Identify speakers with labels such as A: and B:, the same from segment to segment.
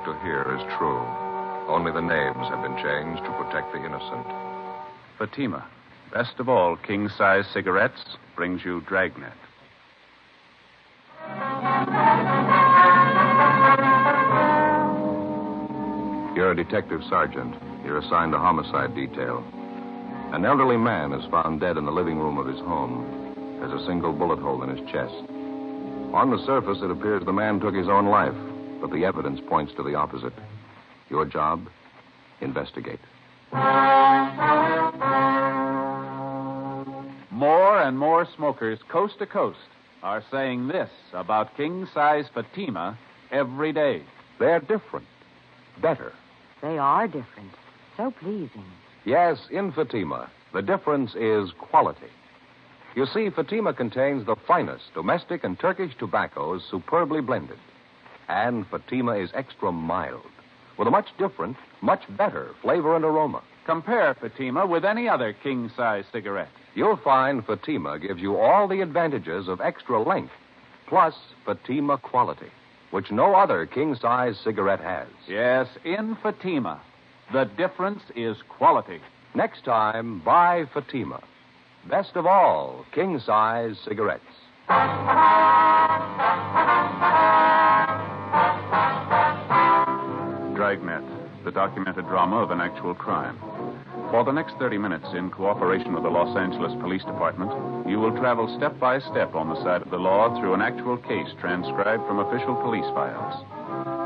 A: to hear is true. Only the names have been changed to protect the innocent.
B: Fatima, best of all king-size cigarettes, brings you Dragnet.
A: You're a detective sergeant. You're assigned to homicide detail. An elderly man is found dead in the living room of his home. There's a single bullet hole in his chest. On the surface, it appears the man took his own life, but the evidence points to the opposite. Your job? Investigate.
B: More and more smokers coast to coast are saying this about king-size Fatima every day.
A: They're different. Better.
C: They are different. So pleasing.
A: Yes, in Fatima, the difference is quality. You see, Fatima contains the finest domestic and Turkish tobaccos superbly blended. And Fatima is extra mild, with a much different, much better flavor and aroma.
B: Compare Fatima with any other king-size cigarette.
A: You'll find Fatima gives you all the advantages of extra length, plus Fatima quality, which no other king-size cigarette has.
B: Yes, in Fatima, the difference is quality.
A: Next time, buy Fatima. Best of all, king-size cigarettes.
B: Dragnet, the documented drama of an actual crime. For the next 30 minutes, in cooperation with the Los Angeles Police Department, you will travel step by step on the side of the law through an actual case transcribed from official police files.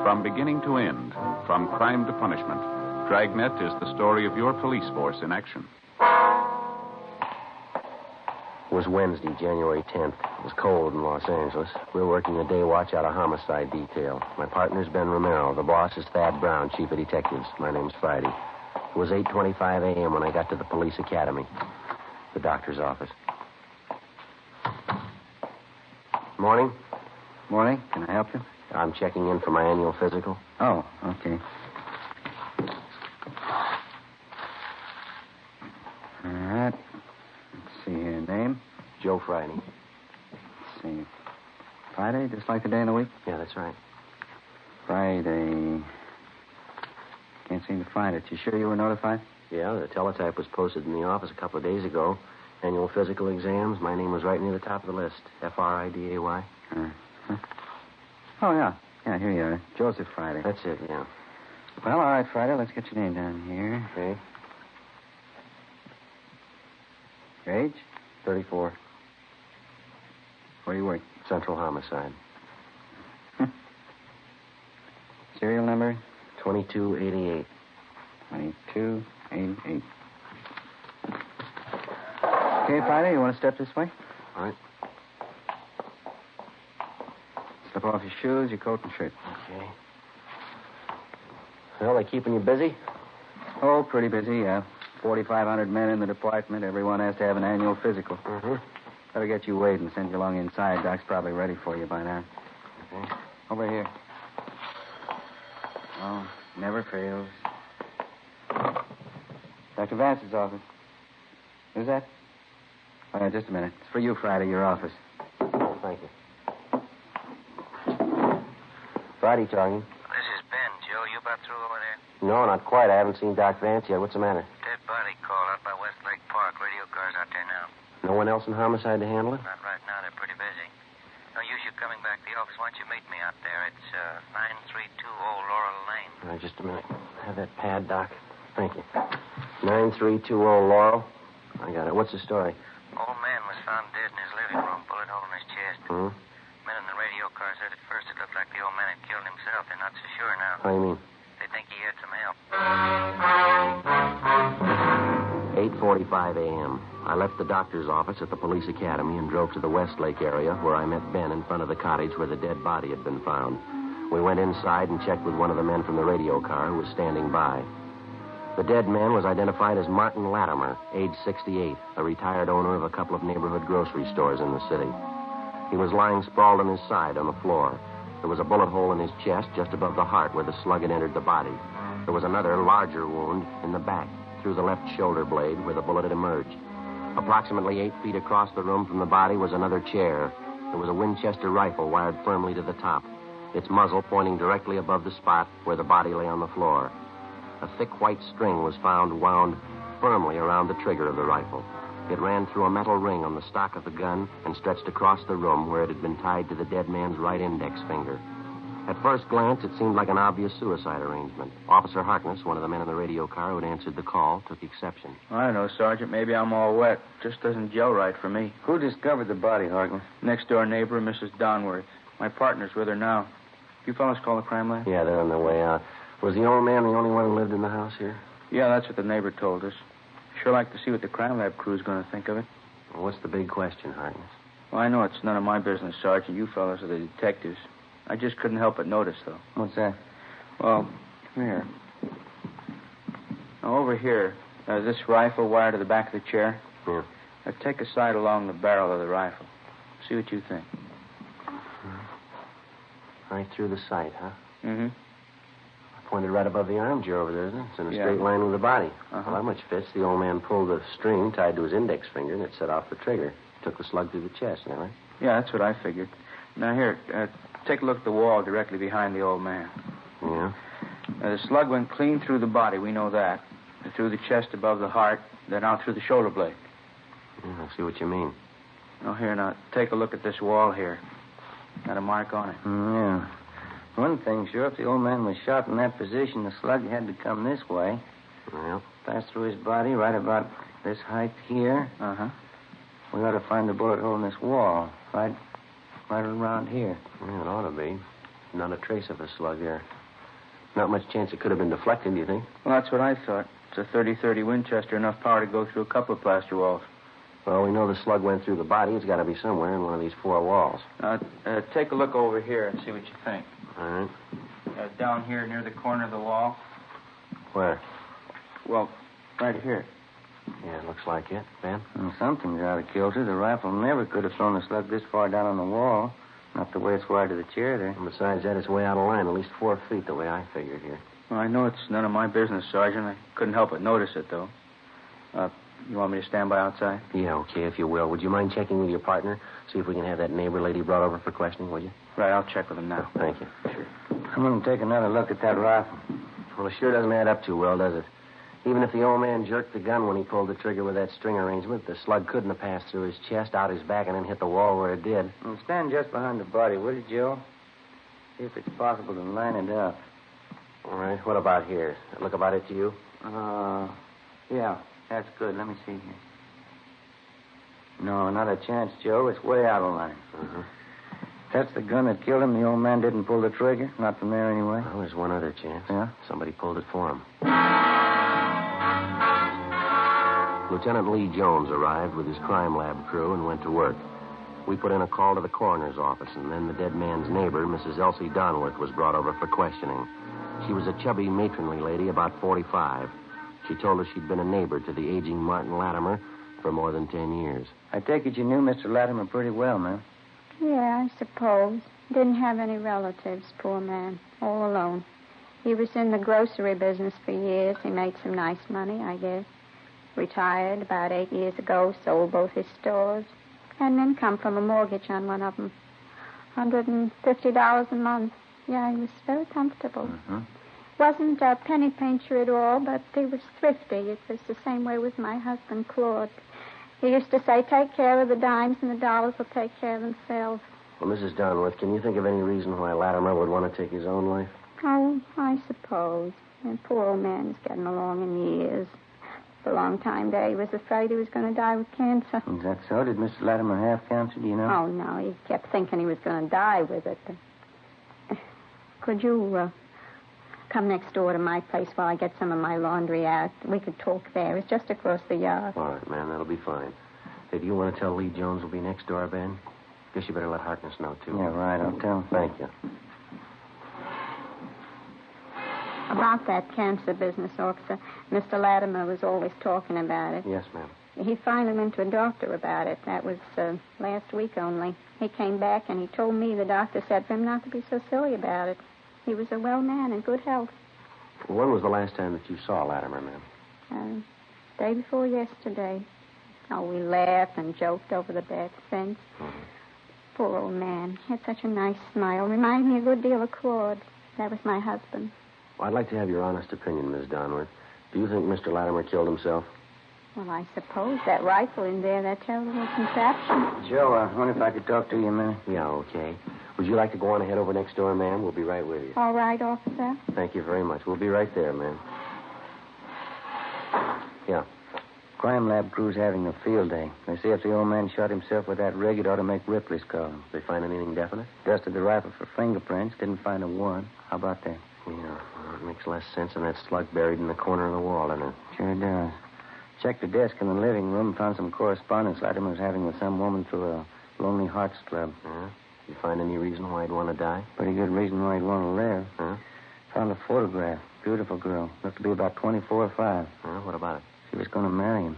B: From beginning to end, from crime to punishment, Dragnet is the story of your police force in action.
D: It was Wednesday, January 10th. It was cold in Los Angeles. We were working a day watch out of homicide detail. My partner's Ben Romero. The boss is Thad Brown, chief of detectives. My name's Friday. It was 8:25 a.m. when I got to the police academy, the doctor's office. Morning.
E: Morning. Can I help you?
D: I'm checking in for my annual physical.
E: Oh, okay. All right. Let's see here. Name?
D: Joe Friday.
E: Let's see. Friday, just like the day in the week?
D: Yeah, that's right.
E: Friday. Can't seem to find it. You sure you were notified?
D: Yeah, the teletype was posted in the office a couple of days ago. Annual physical exams. My name was right near the top of the list. Friday.
E: Uh-huh. Oh, yeah. Yeah, here you are. Joseph Friday.
D: That's it, yeah.
E: Well, all right, Friday. Let's get your name down here.
D: Okay.
E: Your age?
D: 34.
E: Where do you work?
D: Central Homicide.
E: Serial number?
D: 2288.
E: 2288. Okay, Friday, you want to step this way?
D: All right.
E: Slip off your shoes, your coat, and shirt.
D: Okay. Well, they keeping you busy?
E: Oh, pretty busy, yeah. 4,500 men in the department. Everyone has to have an annual physical.
D: Mm-hmm.
E: Better get you weighed and send you along inside. Doc's probably ready for you by now.
D: Okay.
E: Over here. Oh, never fails. Dr. Vance's office. Who's that? Oh, yeah, just a minute. It's for you, Friday, your office.
D: Oh, thank you. Friday talking.
F: This is Ben. Joe, you about through over there?
D: No, not quite. I haven't seen Doc Vance yet. What's the matter?
F: Dead body call out by Westlake Park. Radio car's out there now.
D: No one else in homicide to handle it?
F: Not right now. They're pretty busy. No use you coming back to the office. Why don't you meet me out there? It's 9320 Laurel Lane.
D: All right, just a minute. Have that pad, Doc. Thank you. 9320 Laurel. I got it. What's the story?
F: Old man was found dead in his living room. Bullet hole in his chest.
D: Hmm?
F: Men in the radio car said at first it looked like the old man had killed himself. They're not so sure now.
D: How do you mean?
F: They think he had some help.
D: 8:45 a.m. I left the doctor's office at the police academy and drove to the Westlake area where I met Ben in front of the cottage where the dead body had been found. We went inside and checked with one of the men from the radio car who was standing by. The dead man was identified as Martin Latimer, age 68, a retired owner of a couple of neighborhood grocery stores in the city. He was lying sprawled on his side on the floor. There was a bullet hole in his chest just above the heart where the slug had entered the body. There was another larger wound in the back, through the left shoulder blade where the bullet had emerged. Approximately 8 feet across the room from the body was another chair. There was a Winchester rifle wired firmly to the top. its muzzle pointing directly above the spot where the body lay on the floor. A thick white string was found wound firmly around the trigger of the rifle. It ran through a metal ring on the stock of the gun and stretched across the room where it had been tied to the dead man's right index finger. At first glance, it seemed like an obvious suicide arrangement. Officer Harkness, one of the men in the radio car who had answered the call, took exception.
E: I don't know, Sergeant. Maybe I'm all wet. Just doesn't gel right for me. Who discovered the body, Harkness? Next-door neighbor, Mrs. Donworth. My partner's with her now. You fellas call the crime lab?
D: Yeah, they're on their way out. Was the old man the only one who lived in the house here?
E: Yeah, that's what the neighbor told us. Sure like to see what the crime lab crew's going to think of it.
D: Well, what's the big question, Harkness?
E: Well, I know it's none of my business, Sergeant. You fellas are the detectives. I just couldn't help but notice, though.
D: What's that?
E: Well, come here. Now, over here, this rifle wired to the back of the chair.
D: Yeah.
E: Now, take a sight along the barrel of the rifle. See what you think.
D: Right through the sight, huh?
E: Mm-hmm.
D: Pointed right above the armchair over there, isn't it? It's in a
E: Yeah.
D: straight line with the body.
E: Uh-huh.
D: Well, that much fits. The old man pulled the string tied to his index finger, and it set off the trigger. Took the slug through the chest, you know, right?
E: Yeah, that's what I figured. Now, here, take a look at the wall directly behind the old man.
D: Yeah.
E: The slug went clean through the body, we know that. Through the chest above the heart, then out through the shoulder blade.
D: Yeah, I see what you mean.
E: Now, here, now, take a look at this wall here. Got a mark on it.
G: Yeah. One thing, sure, if the old man was shot in that position, the slug had to come this way.
D: Well,
G: Pass through his body right about this height here.
E: Uh-huh.
G: We ought to find the bullet hole in this wall. Right around here.
D: yeah, it ought to be. Not a trace of a slug there. Not much chance it could have been deflected, do you think?
E: Well, that's what I thought. It's a 30-30 Winchester, enough power to go through a couple of plaster walls.
D: Well, we know the slug went through the body. It's got to be somewhere in one of these four walls.
E: Take a look over here and see what you think.
D: All right.
E: Down here near the corner of the wall.
D: Where?
E: Well, right here.
D: Yeah, it looks like it. Ben?
G: Well, something's out of kilter. The rifle never could have thrown the slug this far down on the wall. Not the way it's wired to the chair there.
D: And besides that, it's way out of line, at least 4 feet, the way I figured here.
E: Well, I know it's none of my business, Sergeant. I couldn't help but notice it, though. You want me to stand by outside?
D: Yeah, okay, if you will. Would you mind checking with your partner? See if we can have that neighbor lady brought over for questioning, would you?
E: Right, I'll check with him now.
D: Oh, thank you.
E: Sure.
G: I'm going to take another look at that rifle.
D: Well, it sure doesn't add up too well, does it? Even if the old man jerked the gun when he pulled the trigger with that string arrangement, the slug couldn't have passed through his chest, out his back, and then hit the wall where it did.
G: Well, stand just behind the body, would you, Joe? See if it's possible to line it up.
D: All right, what about here? That look about it to you?
G: Yeah, that's good. Let me see here. No, not a chance, Joe. It's way out of line.
D: Uh-huh.
G: That's the gun that killed him. The old man didn't pull the trigger. Not from there, anyway.
D: Well, there's one other chance.
G: Yeah?
D: Somebody pulled it for him. Lieutenant Lee Jones arrived with his crime lab crew and went to work. We put in a call to the coroner's office, and then the dead man's neighbor, Mrs. Elsie Donworth, was brought over for questioning. She was a chubby, matronly lady, about 45. She told us she'd been a neighbor to the aging Martin Latimer for more than 10 years.
G: I take it you knew Mr. Latimer pretty well, ma'am.
H: Yeah, I suppose. Didn't have any relatives, poor man. All alone. He was in the grocery business for years. He made some nice money, I guess. Retired about 8 years ago, sold both his stores. Had an income from a mortgage on one of them. $150 a month. Yeah, he was very comfortable.
G: Mm-hmm.
H: Wasn't a penny pincher at all, but he was thrifty. It was the same way with my husband, Claude. He used to say, take care of the dimes and the dollars will take care of themselves.
D: Well, Mrs. Donworth, can you think of any reason why Latimer would want to take his own life?
H: Oh, I suppose. And poor old man's getting along in years. For a long time there, he was afraid he was going to die with cancer.
G: Is that so? Did Mr. Latimer have cancer, do you know?
H: Oh, no, he kept thinking he was going to die with it. Could you come next door to my place while I get some of my laundry out? We could talk there. It's just across the yard.
D: All right, ma'am, that'll be fine. Hey, do you want to tell Lee Jones will be next door, Ben? Guess you better let Harkness know, too.
G: Yeah, right. I'll tell him.
D: Thank you.
H: About that cancer business, officer, Mr. Latimer was always talking about it.
D: Yes, ma'am.
H: He finally went to a doctor about it. That was last week only. He came back and he told me the doctor said for him not to be so silly about it. He was a well man in good health.
D: When was the last time that you saw Latimer, ma'am?
H: Day before yesterday. Oh, we laughed and joked over the back fence.
D: Mm-hmm.
H: Poor old man. He had such a nice smile. Reminded me a good deal of Claude. That was my husband.
D: Well, I'd like to have your honest opinion, Miss Donworth. Do you think Mr. Latimer killed himself?
H: Well, I suppose that rifle in there, that terrible contraption.
G: Joe, I wonder if I could talk to you a minute.
D: Yeah, okay. Would you like to go on ahead over next door, ma'am? We'll be right with you.
H: All right, officer.
D: Thank you very much. We'll be right there, ma'am. Yeah.
G: Crime lab crew's having a field day. They say if the old man shot himself with that rig, it ought to make Ripley's call.
D: They find anything definite?
G: Dusted the rifle for fingerprints. Didn't find a warrant. How about that?
D: Yeah, well, it makes less sense than that slug buried in the corner of the wall, doesn't it?
G: Sure does. Checked the desk in the living room and found some correspondence Latimer was having with some woman through a Lonely Hearts Club.
D: Yeah? You find any reason why he'd want to die?
G: Pretty good reason why he'd want to live.
D: Huh?
G: Found a photograph. Beautiful girl. Looked to be about 24 or 5.
D: What about it?
G: She was going to marry him.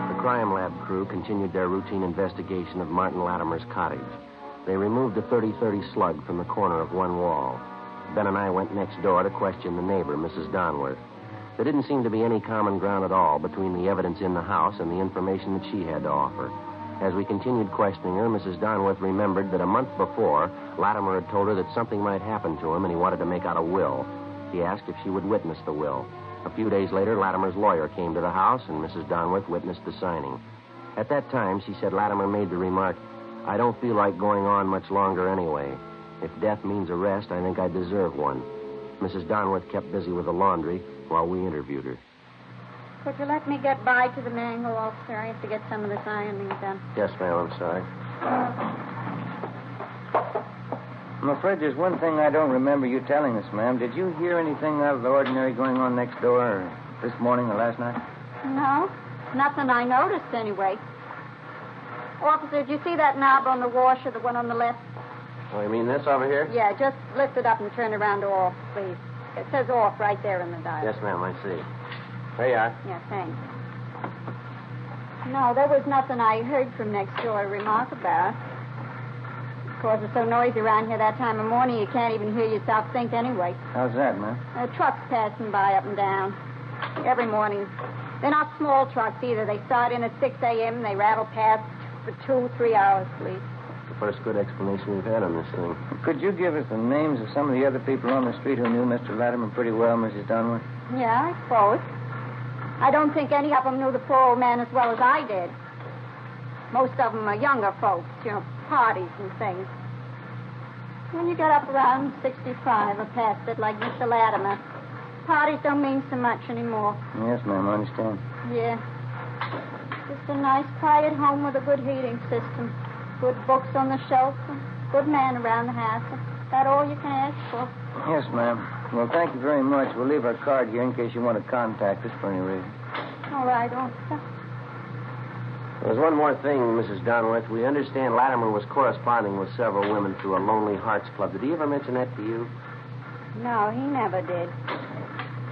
D: The crime lab crew continued their routine investigation of Martin Latimer's cottage. They removed a .30-30 slug from the corner of one wall. Ben and I went next door to question the neighbor, Mrs. Donworth. There didn't seem to be any common ground at all between the evidence in the house and the information that she had to offer. As we continued questioning her, Mrs. Donworth remembered that a month before, Latimer had told her that something might happen to him and he wanted to make out a will. He asked if she would witness the will. A few days later, Latimer's lawyer came to the house and Mrs. Donworth witnessed the signing. At that time, she said Latimer made the remark, "I don't feel like going on much longer anyway. If death means arrest, I think I deserve one." Mrs. Donworth kept busy with the laundry while we interviewed her.
H: Could you let me get by to the mangle, officer? I have to get some of this ironing done.
D: Yes, ma'am, I'm sorry.
G: I'm afraid there's one thing I don't remember you telling us, ma'am. Did you hear anything out of the ordinary going on next door or this morning or last night?
H: No, nothing I noticed anyway. Officer, did you see that knob on the washer, the one on the left?
D: Oh, you mean this over here?
H: Yeah, just lift it up and turn it around to off, please. It says off right there in the dial.
D: Yes, ma'am, I see. There you are.
H: Yeah, thanks. No, there was nothing I heard from next door to remark about. Of course, it's so noisy around here that time of morning you can't even hear yourself think anyway.
G: How's that, ma'am?
H: Trucks passing by up and down every morning. They're not small trucks either. They start in at 6 a.m. and they rattle past for 2-3 hours, please.
D: The first good explanation we've had on this thing.
G: Could you give us the names of some of the other people on the street who knew Mr. Latimer pretty well, Mrs. Donworth?
H: Yeah, I suppose. I don't think any of them knew the poor old man as well as I did. Most of them are younger folks, parties and things. When you get up around 65 or past it, like Mr. Latimer, parties don't mean so much anymore.
G: Yes, ma'am, I understand.
H: Yeah. Just a nice, quiet home with a good heating system. Good books on the shelf. Good man around the house. That all you can ask for?
G: Yes, ma'am. Well, thank you very much. We'll leave our card here in case you want to contact us for any reason.
H: All right, officer.
D: There's one more thing, Mrs. Donworth. We understand Latimer was corresponding with several women through a Lonely Hearts Club. Did he ever mention that to you?
H: No, he never did.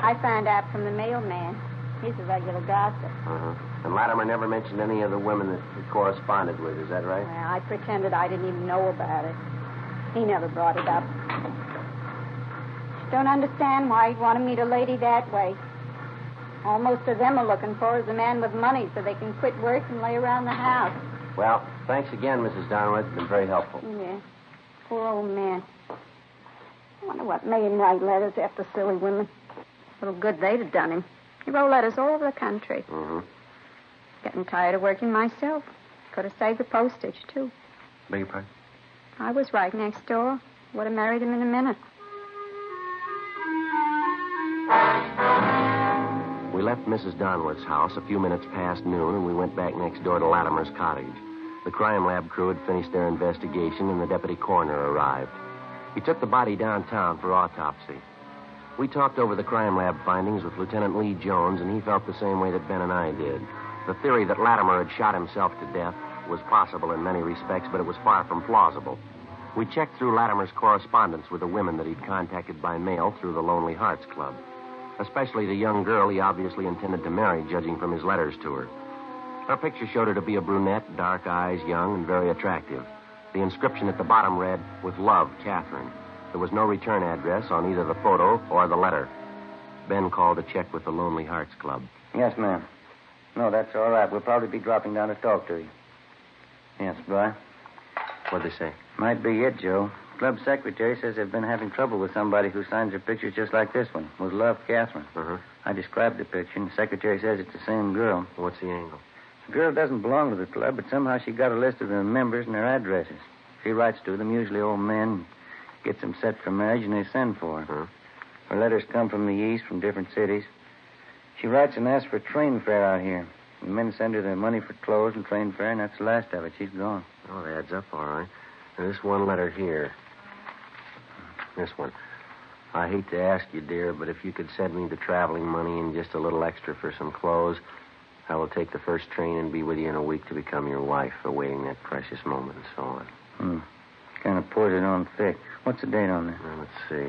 H: I found out from the mailman. He's a regular gossip.
D: Uh-huh. And Latimer never mentioned any of the women that he corresponded with. Is that right?
H: Well, I pretended I didn't even know about it. He never brought it up. Don't understand why he'd want to meet a lady that way. All most of them are looking for is a man with money so they can quit work and lay around the house.
D: Well, thanks again, Mrs. Donworth. It's been very helpful.
H: Yeah. Poor old man. I wonder what made him write letters after silly women. Little good they'd have done him. He wrote letters all over the country.
D: Mm-hmm.
H: Getting tired of working myself. Could have saved the postage, too.
D: Beg your pardon?
H: I was right next door. Would have married him in a minute.
D: We left Mrs. Donworth's house a few minutes past noon, and we went back next door to Latimer's cottage. The crime lab crew had finished their investigation, and the deputy coroner arrived. He took the body downtown for autopsy. We talked over the crime lab findings with Lieutenant Lee Jones, and he felt the same way that Ben and I did. The theory that Latimer had shot himself to death was possible in many respects, but it was far from plausible. We checked through Latimer's correspondence with the women that he'd contacted by mail through the Lonely Hearts Club, especially the young girl he obviously intended to marry, judging from his letters to her. Her picture showed her to be a brunette, dark eyes, young, and very attractive. The inscription at the bottom read, "With love, Catherine." There was no return address on either the photo or the letter. Ben called to check with the Lonely Hearts Club.
G: Yes, ma'am. No, that's all right. We'll probably be dropping down to talk to you. Yes, boy.
D: What'd they say?
G: Might be it, Joe. Club secretary says they've been having trouble with somebody who signs their pictures just like this one. With Love, Catherine.
D: Uh-huh.
G: I described the picture, and the secretary says it's the same girl.
D: What's the angle?
G: The girl doesn't belong to the club, but somehow she got a list of the members and their addresses. She writes to them, usually old men, gets them set for marriage, and they send for her.
D: Huh?
G: Her letters come from the east, from different cities. She writes and asks for a train fare out here. The men send her the money for clothes and train fare, and that's the last of it. She's gone.
D: Oh, it adds up all right. And this one letter here. This one. I hate to ask you, dear, but if you could send me the traveling money and just a little extra for some clothes, I will take the first train and be with you in a week to become your wife, awaiting that precious moment and so on.
G: Kind of pours it on thick. What's the date on there?
D: Well, let's see.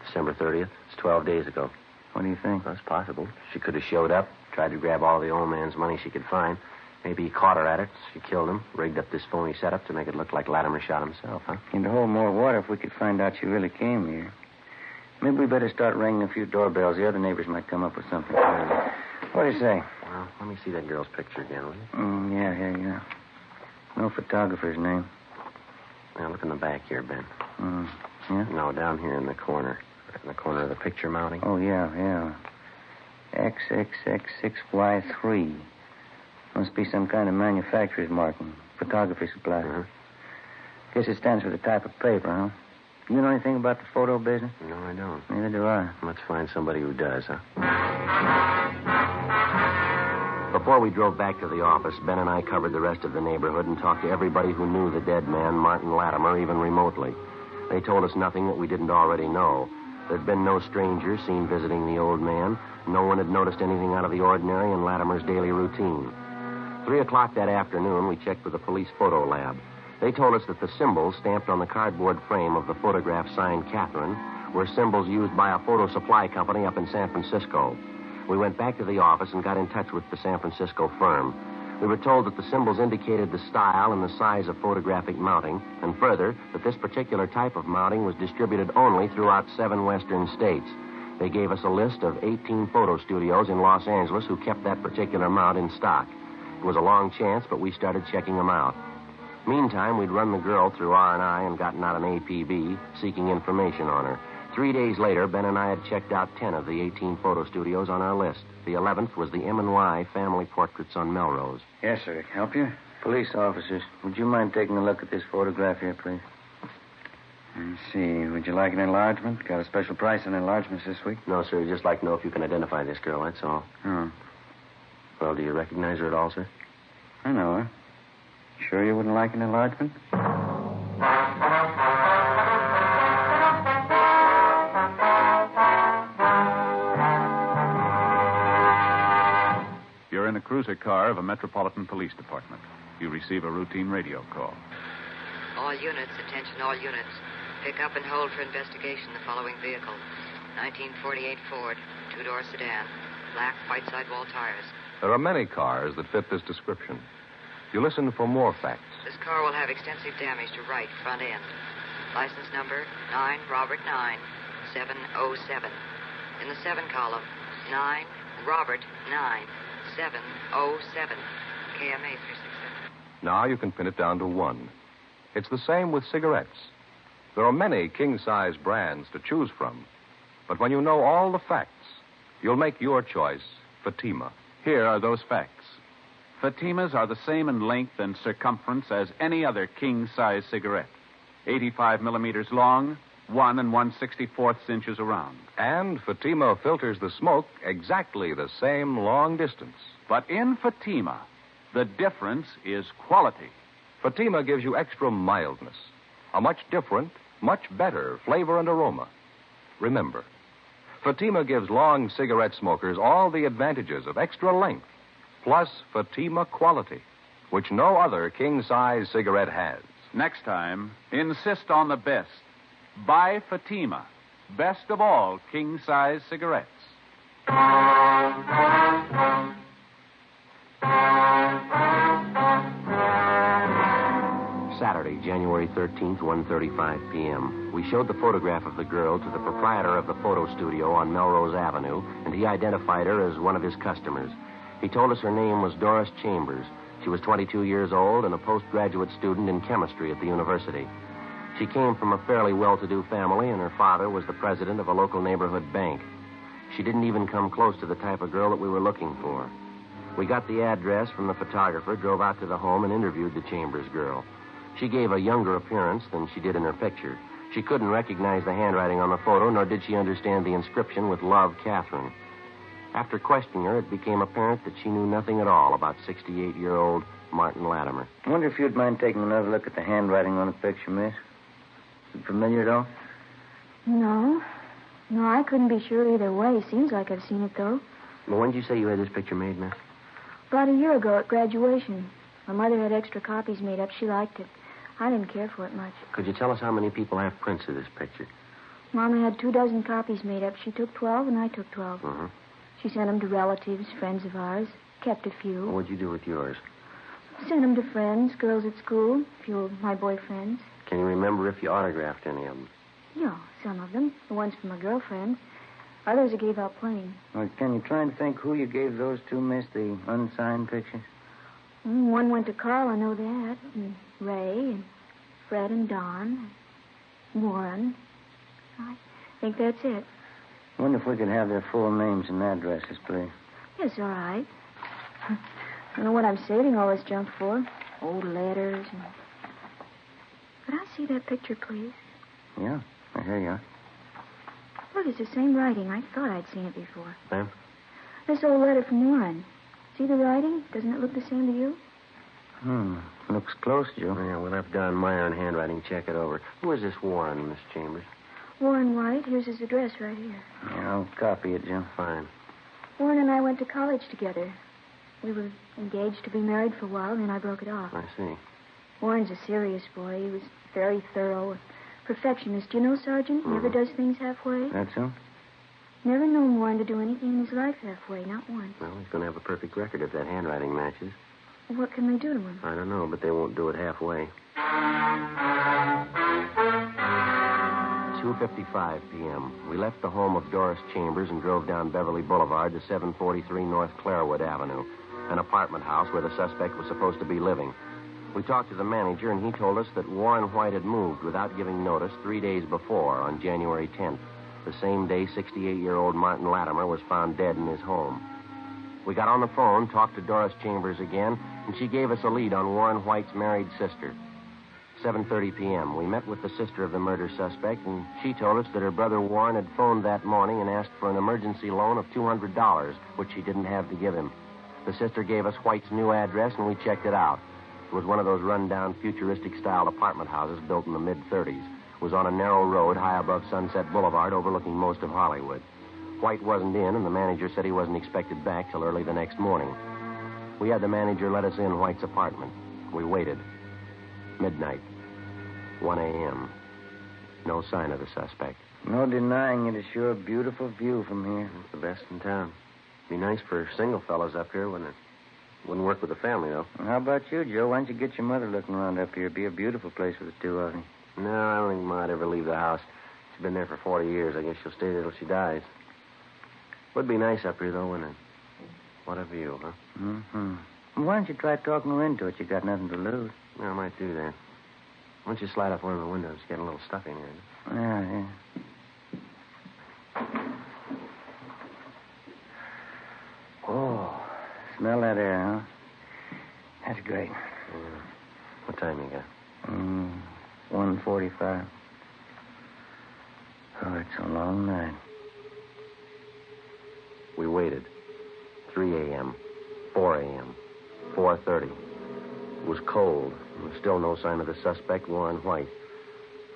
D: December 30th. It's 12 days ago.
G: What do you think?
D: That's possible. She could have showed up, tried to grab all the old man's money she could find. Maybe he caught her at it. She killed him, rigged up this phony setup to make it look like Latimer shot himself, huh?
G: Into hold more water if we could find out she really came here. Maybe we better start ringing a few doorbells. The other neighbors might come up with something. What do you say?
D: Well, let me see that girl's picture again, will you?
G: Yeah. No photographer's name.
D: Now, look in the back here, Ben.
G: Yeah?
D: No, down here in the corner. Right in the corner of the picture mounting.
G: Oh, yeah. XXX6Y3. Must be some kind of manufacturer's marking. Photography supply.
D: Uh-huh.
G: Guess it stands for the type of paper, huh? You know anything about the photo business?
D: No, I don't.
G: Neither do I.
D: Let's find somebody who does, huh? Before we drove back to the office, Ben and I covered the rest of the neighborhood and talked to everybody who knew the dead man, Martin Latimer, even remotely. They told us nothing that we didn't already know. There'd been no strangers seen visiting the old man. No one had noticed anything out of the ordinary in Latimer's daily routine. 3 o'clock that afternoon, we checked with the police photo lab. They told us that the symbols stamped on the cardboard frame of the photograph signed Catherine were symbols used by a photo supply company up in San Francisco. We went back to the office and got in touch with the San Francisco firm. We were told that the symbols indicated the style and the size of photographic mounting, and further, that this particular type of mounting was distributed only throughout 7 western states. They gave us a list of 18 photo studios in Los Angeles who kept that particular mount in stock. It was a long chance, but we started checking them out. Meantime, we'd run the girl through R&I and gotten out an APB, seeking information on her. 3 days later, Ben and I had checked out 10 of the 18 photo studios on our list. The 11th was the M&Y Family Portraits on Melrose.
G: Yes, sir. Can I help you? Police officers, would you mind taking a look at this photograph here, please? Let's see. Would you like an enlargement? Got a special price on enlargements this week?
D: No, sir. We'd just like to know if you can identify this girl, that's all.
G: Oh.
D: Well, do you recognize her at all, sir?
G: I know her. Sure you wouldn't like an enlargement?
B: You're in a cruiser car of a Metropolitan Police Department. You receive a routine radio call.
C: All units, attention all units. Pick up and hold for investigation the following vehicle. 1948 Ford, 2-door sedan, black white sidewall tires.
A: There are many cars that fit this description. You listen for more facts.
C: This car will have extensive damage to right front end. License number 9 Robert 9 707. In the 7 column, 9 Robert 9 707. KMA 367.
A: Now you can pin it down to 1. It's the same with cigarettes. There are many king-size brands to choose from. But when you know all the facts, you'll make your choice, Fatima.
B: Here are those facts. Fatimas are the same in length and circumference as any other king-size cigarette. 85 millimeters long, 1 1/64 inches around.
A: And Fatima filters the smoke exactly the same long distance.
B: But in Fatima, the difference is quality.
A: Fatima gives you extra mildness, a much different, much better flavor and aroma. Remember, Fatima gives long cigarette smokers all the advantages of extra length, plus Fatima quality, which no other king-size cigarette has.
B: Next time, insist on the best. Buy Fatima, best of all king-size cigarettes.
D: Saturday, January 13th, 1:35 p.m. We showed the photograph of the girl to the proprietor of the photo studio on Melrose Avenue, and he identified her as one of his customers. He told us her name was Doris Chambers. She was 22 years old and a postgraduate student in chemistry at the university. She came from a fairly well-to-do family, and her father was the president of a local neighborhood bank. She didn't even come close to the type of girl that we were looking for. We got the address from the photographer, drove out to the home, and interviewed the Chambers girl. She gave a younger appearance than she did in her picture. She couldn't recognize the handwriting on the photo, nor did she understand the inscription with Love, Catherine. After questioning her, it became apparent that she knew nothing at all about 68-year-old Martin Latimer.
G: I wonder if you'd mind taking another look at the handwriting on the picture, miss. Is it familiar at all?
I: No, I couldn't be sure either way. Seems like I've seen it, though.
D: Well, when did you say you had this picture made, miss?
I: About a year ago at graduation. My mother had extra copies made up. She liked it. I didn't care for it much.
D: Could you tell us how many people have prints of this picture?
I: Mama had 24 copies made up. She took 12, and I took 12.
D: Mm-hmm.
I: She sent them to relatives, friends of ours. Kept a few.
D: What'd you do with yours?
I: Sent them to friends, girls at school, a few of my boyfriends.
D: Can you remember if you autographed any of them?
I: Yeah, some of them. The ones from my girlfriend. Others I gave out plain.
G: Well, can you try and think who you gave those to, miss, the unsigned pictures?
I: One went to Carl, I know that. And Ray, and Fred and Don, and Warren. I think that's it.
G: I wonder if we could have their full names and addresses, please.
I: Yes, all right. I don't know what I'm saving all this junk for. Old letters and... Could I see that picture, please?
G: Yeah, here you are.
I: Look, it's the same writing. I thought I'd seen it before.
D: Ma'am?
I: This old letter from Warren. See the writing? Doesn't it look the same to you?
G: Looks close, Joe.
D: Yeah, we'll have Don Meyer in handwriting check it over. Who is this Warren, Miss Chambers?
I: Warren White. Here's his address right here.
G: Yeah, I'll copy it, Joe.
D: Fine.
I: Warren and I went to college together. We were engaged to be married for a while, then I broke it off.
D: I see.
I: Warren's a serious boy. He was very thorough, a perfectionist. You know, Sergeant? He never does things halfway.
G: That's so?
I: Never known Warren to do anything in his life halfway, not once.
D: Well, he's going to have a perfect record if that handwriting matches.
I: What can they do to him?
D: I don't know, but they won't do it halfway. 2:55 p.m. We left the home of Doris Chambers and drove down Beverly Boulevard to 743 North Clarewood Avenue, an apartment house where the suspect was supposed to be living. We talked to the manager, and he told us that Warren White had moved without giving notice 3 days before, on January 10th, the same day 68-year-old Martin Latimer was found dead in his home. We got on the phone, talked to Doris Chambers again, and she gave us a lead on Warren White's married sister. 7:30 p.m. We met with the sister of the murder suspect, and she told us that her brother Warren had phoned that morning and asked for an emergency loan of $200, which she didn't have to give him. The sister gave us White's new address, and we checked it out. It was one of those run-down, futuristic-style apartment houses built in the mid-30s. It was on a narrow road high above Sunset Boulevard, overlooking most of Hollywood. White wasn't in, and the manager said he wasn't expected back till early the next morning. We had the manager let us in White's apartment. We waited. Midnight. 1 a.m. No sign of the suspect.
G: No denying it is sure a beautiful view from here.
D: It's the best in town. Be nice for single fellows up here, wouldn't it? Wouldn't work with the family, though.
G: Well, how about you, Joe? Why don't you get your mother looking around up here? It'd be a beautiful place for the two of you.
D: No, I don't think Ma'd ever leave the house. She's been there for 40 years. I guess she'll stay there till she dies. Would be nice up here, though, wouldn't it? What a view, huh?
G: Mm-hmm. Well, why don't you try talking her into it? You got nothing to lose.
D: Yeah, I might do that. Why don't you slide up one of the windows? It's getting a little stuffy in here.
G: Yeah. Oh, smell that air, huh? That's great.
D: Yeah. What time you got?
G: 1:45. Oh, it's a long night.
D: We waited. 3 a.m., 4 a.m., 4:30. It was cold. There was still no sign of the suspect, Warren White.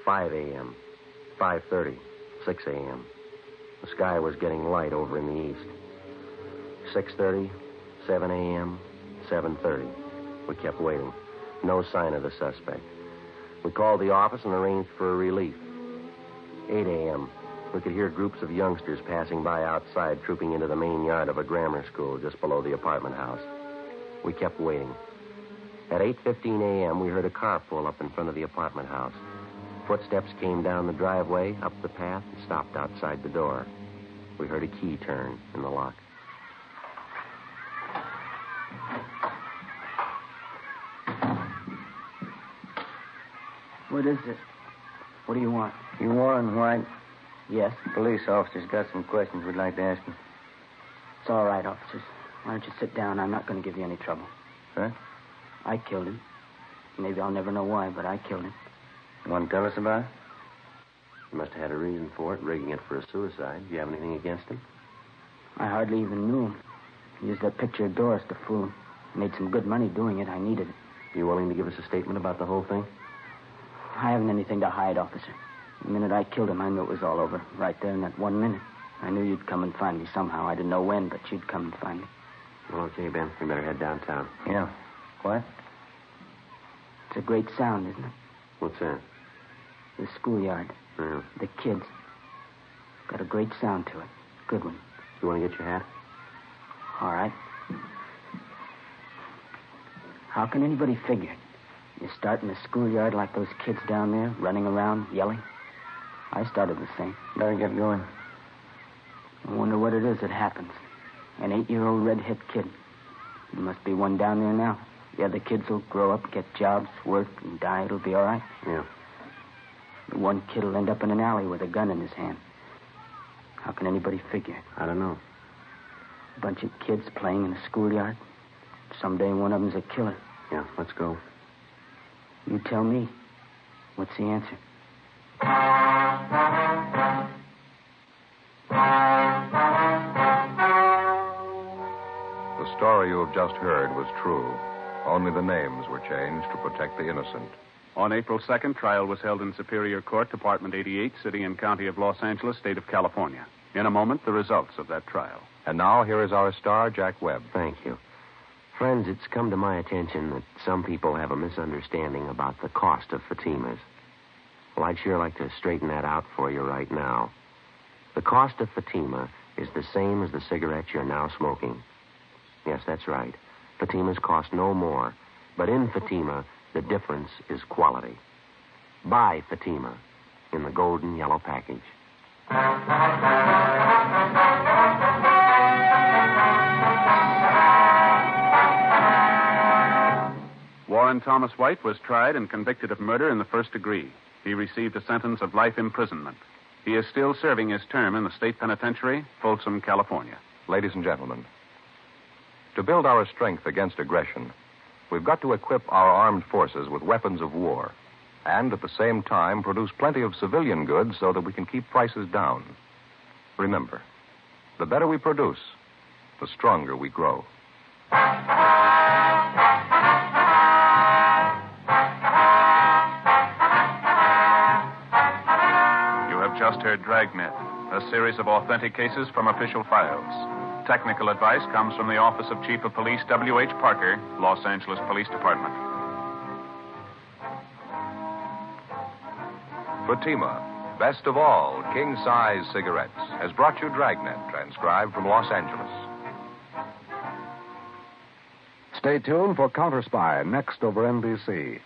D: 5 a.m., 5:30, 6 a.m. The sky was getting light over in the east. 6:30, 7 a.m., 7:30. We kept waiting. No sign of the suspect. We called the office and arranged for a relief. 8 a.m. We could hear groups of youngsters passing by outside, trooping into the main yard of a grammar school just below the apartment house. We kept waiting. At 8:15 a.m., we heard a car pull up in front of the apartment house. Footsteps came down the driveway, up the path, and stopped outside the door. We heard a key turn in the lock.
E: What is it? What do you want?
G: You Warren White?
E: Yes.
G: Police officer's got some questions we'd like to ask you.
E: It's all right, officers. Why don't you sit down? I'm not going to give you any trouble.
G: Huh?
E: I killed him. Maybe I'll never know why, but I killed him.
G: You want to tell us about it?
D: You must have had a reason for it, rigging it for a suicide. Do you have anything against him?
E: I hardly even knew him. He used that picture of Doris to fool. Made some good money doing it. I needed it.
D: You willing to give us a statement about the whole thing?
E: I haven't anything to hide, officer. The minute I killed him, I knew it was all over. Right there in that 1 minute. I knew you'd come and find me somehow. I didn't know when, but you'd come and find me.
D: Well, okay, Ben. We better head downtown.
G: Yeah. What?
E: It's a great sound, isn't it?
D: What's that?
E: The schoolyard.
D: Yeah.
E: The kids. Got a great sound to it. Good one.
D: You want to get your hat?
E: All right. How can anybody figure it? You start in the schoolyard like those kids down there, running around, yelling. I started the same.
G: Better get going.
E: I wonder what it is that happens. An 8-year-old red-haired kid. There must be one down there now. The other kids will grow up, get jobs, work, and die. It'll be all right.
D: Yeah.
E: The one kid will end up in an alley with a gun in his hand. How can anybody figure it?
D: I don't know.
E: A bunch of kids playing in a schoolyard. Someday one of them's a killer.
D: Yeah, let's go.
E: You tell me. What's the answer?
A: The story you have just heard was true. Only the names were changed to protect the innocent.
B: On April 2nd, trial was held in Superior Court, Department 88, City and County of Los Angeles, State of California. In a moment, the results of that trial.
A: And now, here is our star, Jack Webb.
D: Thank you. Friends, it's come to my attention that some people have a misunderstanding about the cost of Fatimas. Well, I'd sure like to straighten that out for you right now. The cost of Fatima is the same as the cigarettes you're now smoking. Yes, that's right. Fatimas cost no more. But in Fatima, the difference is quality. Buy Fatima in the golden yellow package.
B: Warren Thomas White was tried and convicted of murder in the first degree. He received a sentence of life imprisonment. He is still serving his term in the state penitentiary, Folsom, California.
A: Ladies and gentlemen, to build our strength against aggression, we've got to equip our armed forces with weapons of war and at the same time produce plenty of civilian goods so that we can keep prices down. Remember, the better we produce, the stronger we grow.
B: You have just heard Dragnet, a series of authentic cases from official files. Technical advice comes from the Office of Chief of Police W.H. Parker, Los Angeles Police Department.
A: Fatima, best of all king-size cigarettes, has brought you Dragnet, transcribed from Los Angeles.
J: Stay tuned for Counter Spy next over NBC.